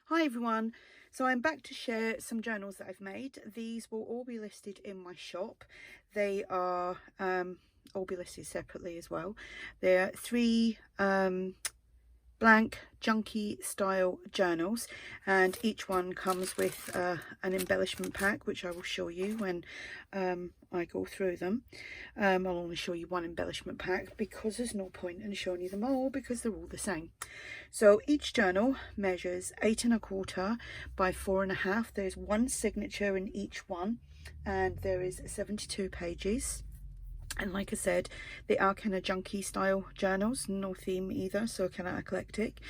Hi everyone, so I'm back to share some journals that I've made. These will all be listed in my shop. They are all be listed separately as well. They're three blank junky style journals, and each one comes with an embellishment pack, which I will show you when I go through them. I'll only show you one embellishment pack because there's no point in showing you them all because they're all the same. So each journal measures 8 1/4 by 4 1/2. There's one signature in each one, and there is 72 pages. And like I said, they are kind of junky style journals, no theme either, so kind of eclectic.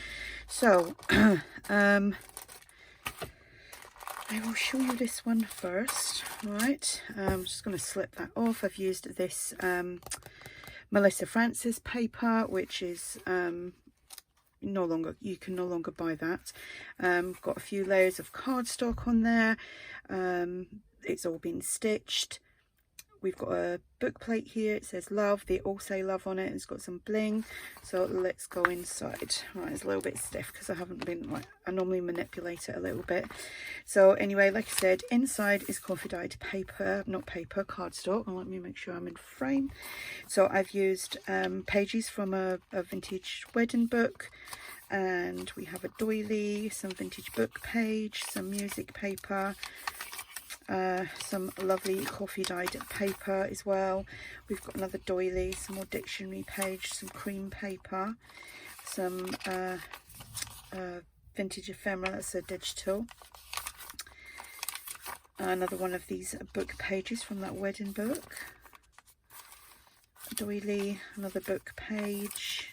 So I will show you this one first. Right, I'm just going to slip that off. I've used this Melissa Francis paper, which is you can no longer buy that. Got a few layers of cardstock on there. It's all been stitched. We've got a book plate here. It says love. They all say love on it. It's got some bling. So let's go inside. Right, it's a little bit stiff because I haven't been, like, I normally manipulate it a little bit. So anyway, like I said, inside is coffee dyed paper, not paper, cardstock. And let me make sure I'm in frame. So I've used pages from a vintage wedding book. And we have a doily, some vintage book page, some music paper, some lovely coffee dyed paper as well. We've got another doily, some more dictionary page, some cream paper, some vintage ephemera, that's a digital. Another one of these book pages from that wedding book. A doily, another book page.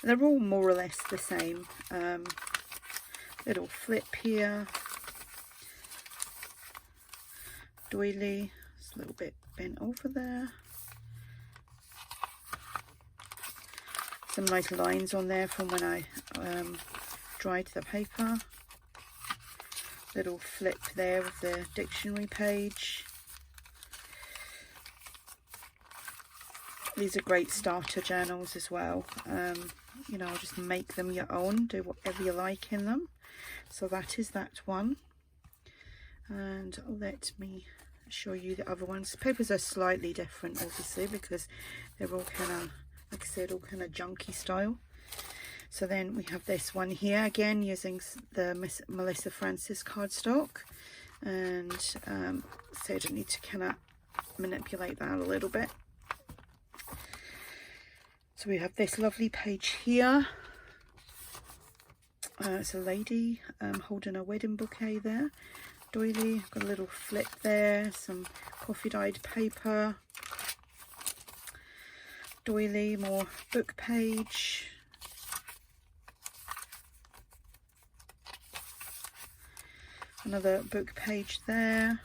They're all more or less the same. Little flip here. Doily, it's a little bit bent over there. Some nice lines on there from when I dried the paper. Little flip there with the dictionary page. These are great starter journals as well. You know, just make them your own, do whatever you like in them. So that is that one. And let me show you the other ones. Papers are slightly different, obviously, because they're all kind of, like I said, all kind of junky style. So then we have this one here, again using the Melissa Francis cardstock, and so I don't need to kind of manipulate that a little bit. So we have this lovely page here. It's a lady holding a wedding bouquet there. Doily, got a little flip there, some coffee dyed paper. Doily, more book page. Another book page there.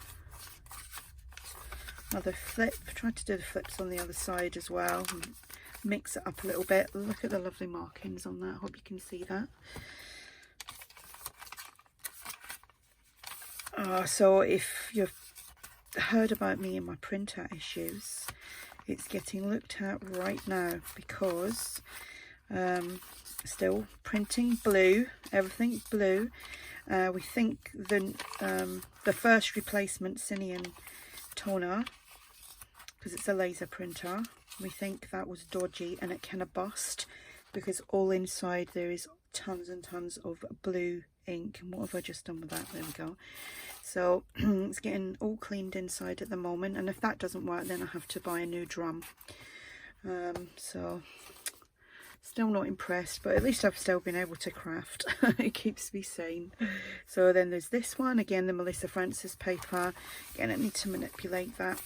Another flip. Tried to do the flips on the other side as well. Mix it up a little bit. Look at the lovely markings on that. Hope you can see that. So if you've heard about me and my printer issues, it's getting looked at right now because still printing blue, everything blue. We think the first replacement Cinean toner, because it's a laser printer, we think that was dodgy and it kind of bust because all inside there is tons and tons of blue ink. And what have I just done with that? There we go. So it's getting all cleaned inside at the moment, and if that doesn't work then I have to buy a new drum. So still not impressed, but at least I've still been able to craft. It keeps me sane. So then there's this one, again the Melissa Francis paper. Again, I need to manipulate that.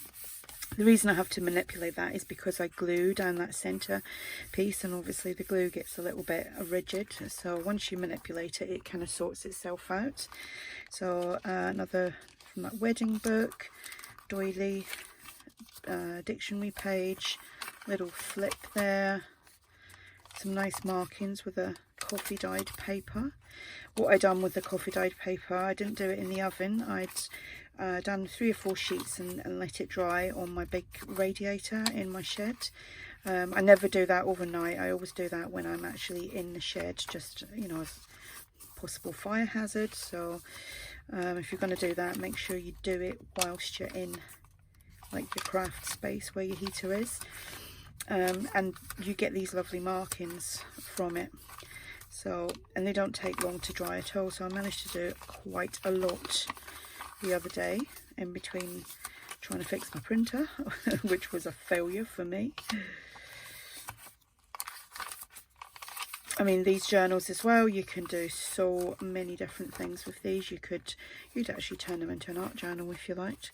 The reason I have to manipulate that is because I glue down that center piece, and obviously the glue gets a little bit rigid, so once you manipulate it, it kind of sorts itself out. So another from that wedding book, doily, dictionary page, little flip there, some nice markings with a coffee dyed paper. What I done with the coffee dyed paper, I didn't do it in the oven. I'd done 3 or 4 sheets and let it dry on my big radiator in my shed. I never do that overnight. I always do that when I'm actually in the shed, just, you know, possible fire hazard. So if you're going to do that, make sure you do it whilst you're in like your craft space where your heater is, and you get these lovely markings from it. So, and they don't take long to dry at all, so I managed to do quite a lot the other day in between trying to fix my printer, which was a failure for me. I mean, these journals as well, you can do so many different things with these. You'd actually turn them into an art journal if you liked.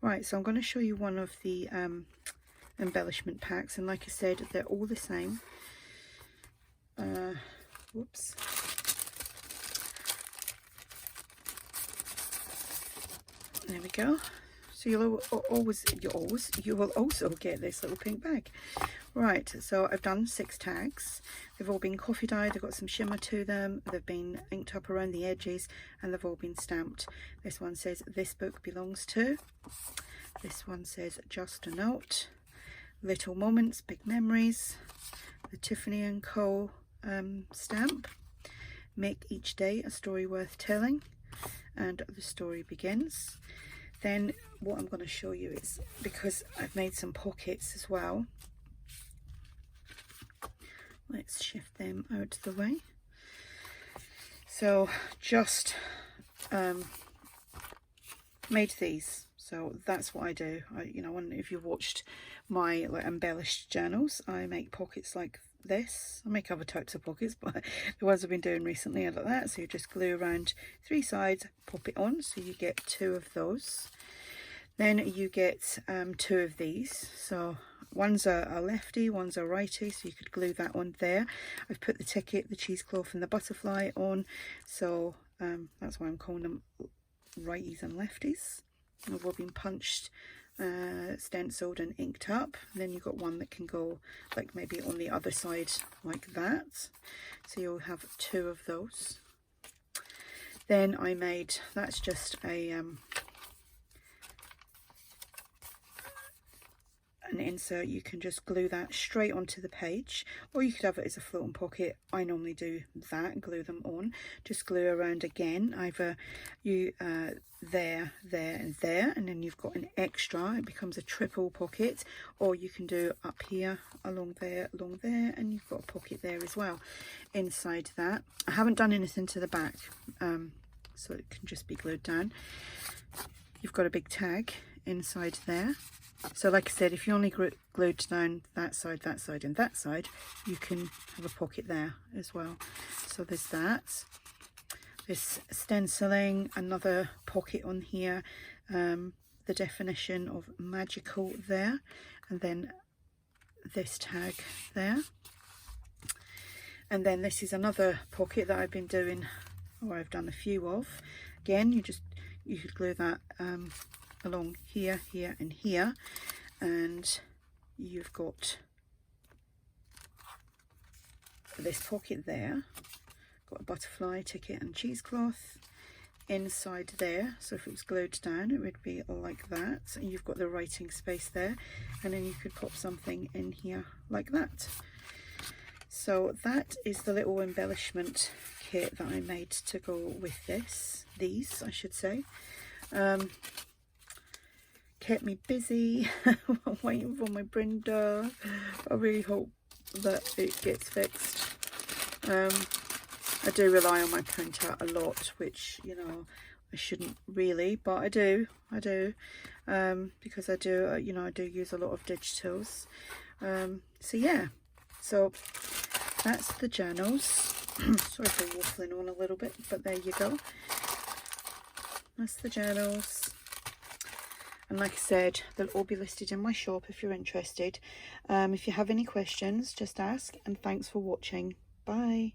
Right, so I'm going to show you one of the embellishment packs, and like I said, they're all the same. Whoops. There we go. So you will also get this little pink bag. Right, so I've done 6 tags. They've all been coffee dyed, they've got some shimmer to them, they've been inked up around the edges, and they've all been stamped. This one says, "This book belongs to." This one says, "Just a note." "Little moments, big memories." The Tiffany & Co. Stamp. "Make each day a story worth telling." And "The story begins." Then what I'm going to show you is, because I've made some pockets as well, let's shift them out of the way. So just made these. So that's what I do. If you watched my embellished journals, I make pockets like this. I make other types of pockets, but the ones I've been doing recently are like that. So you just glue around 3 sides, pop it on, so you get 2 of those. Then you get 2 of these. So one's a lefty, one's a righty, so you could glue that on there. I've put the ticket, the cheesecloth and the butterfly on, so that's why I'm calling them righties and lefties. They've all been punched, stenciled and inked up. And then you've got one that can go like maybe on the other side like that, so you'll have 2 of those. Then I made, that's just an insert. You can just glue that straight onto the page, or you could have it as a floating pocket. I normally do that, glue them on. Just glue around again, either you there, and there, and then you've got an extra. It becomes a triple pocket, or you can do up here, along there, and you've got a pocket there as well inside that. I haven't done anything to the back, so it can just be glued down. You've got a big tag inside there. So like I said, if you only glued down that side, and that side, you can have a pocket there as well. So there's that. This stenciling, another pocket on here, the definition of magical there, and then this tag there. And then this is another pocket that I've been doing, or I've done a few of. Again, you could glue that along here, here and here, and you've got this pocket there, got a butterfly, ticket and cheesecloth inside there. So if it was glued down, it would be like that, and you've got the writing space there, and then you could pop something in here like that. So that is the little embellishment kit that I made to go with these I should say. Kept me busy waiting for my printer. I really hope that it gets fixed. I do rely on my printer a lot, which I shouldn't really, but I do because I do I do use a lot of digitals. So yeah, so that's the journals. Sorry for waffling on a little bit, but there you go. That's the journals. And like I said, they'll all be listed in my shop if you're interested. If you have any questions, just ask, and thanks for watching. Bye.